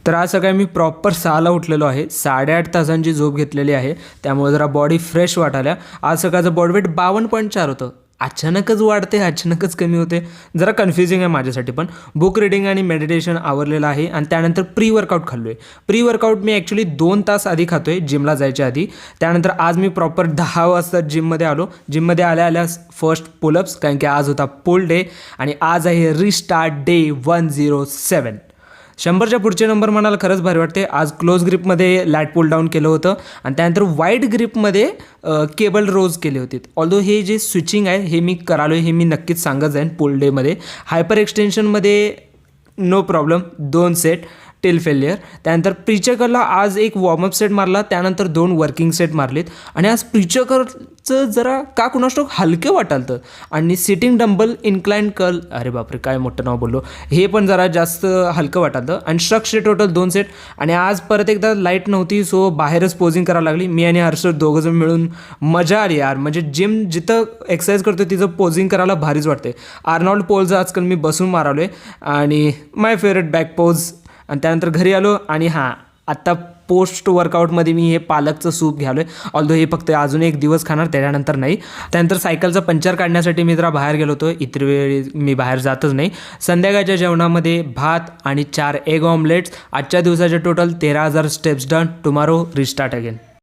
तर आज सकाळी मी प्रॉपर 6ला उठलेलो आहे. 8.5 तासांची झोप घेतलेली आहे. त्यामुळे जरा बॉडी फ्रेश वाटायला. आज सकाळचं बॉडी वेट 52.4 होतं. अचानकच वाढते, अचानकच कमी होते. जरा कन्फ्युजिंग आहे माझ्यासाठी पण. बुक रीडिंग आणि मेडिटेशन आवरलेलं आहे आणि त्यानंतर प्री वर्कआउट खाल्लो आहे. प्री वर्कआउट मी ॲक्च्युली 2 तास आधी खातो आहे जिमला जायच्या आधी. त्यानंतर आज मी प्रॉपर 10 वाजता जिममध्ये आलो. जिममध्ये आल्या फर्स्ट पुलअप्स, कारण की आज होता पुल डे आणि आज आहे रिस्टार्ट डे 107. 100च्या पुढचे नंबर म्हणाला खरंच भारी वाटते. आज क्लोज ग्रिपमध्ये लॅट पुल डाऊन केलं होतं आणि त्यानंतर वाईड ग्रिपमध्ये केबल रोज केले होते. ऑल्दो हे जे स्विचिंग आहे हे मी करालो आहे, हे मी नक्कीच सांगत जाईन पुल डेमध्ये. हायपर एक्सटेन्शनमध्ये no problem, 2 set till failure. त्यानंतर प्रीचेकरला आज एक वॉर्मअप सेट मारला, त्यानंतर 2 वर्किंग सेट मारलेत आणि आज प्रीचेकरचं जरा का कुणास ठाऊक हलके वाटालतं. आणि सिटिंग डंबल इन्क्लाइन कर्ल, अरे बापरे काय मोठं नाव बोललो, हे पण जरा जास्त हलकं वाटालतं. आणि स्ट्रक्सचे टोटल 2 सेट. आणि आज परत एकदा लाईट नव्हती, सो बाहेरच पोजिंग करायला लागली. मी आणि हर्षद दोघंजण मिळून मजा आली यार. म्हणजे जिम जिथं एक्सरसाइज करतो तिथं पोजिंग करायला भारीच वाटते. आर्नॉल्ड पोलचं आजकाल मी बसून मारालो आहे आणि माय फेवरेट बॅक पोज. आणि त्यानंतर घरी आलो आणि आत्ता पोस्ट वर्कआउटमध्ये मी हे पालकचं सूप घ्यालो आहे. ऑल्दो हे फक्त अजून एक दिवस खाणार, त्याच्यानंतर नाही. त्यानंतर सायकलचं पंचर काढण्यासाठी मी जरा बाहेर गेलो होतो. इतर वेळी मी बाहेर जातच नाही. संध्याकाळच्या जेवणामध्ये भात आणि 4 एग ऑमलेट्स. आजच्या दिवसाचे total 13,000 steps done. Tomorrow restart again.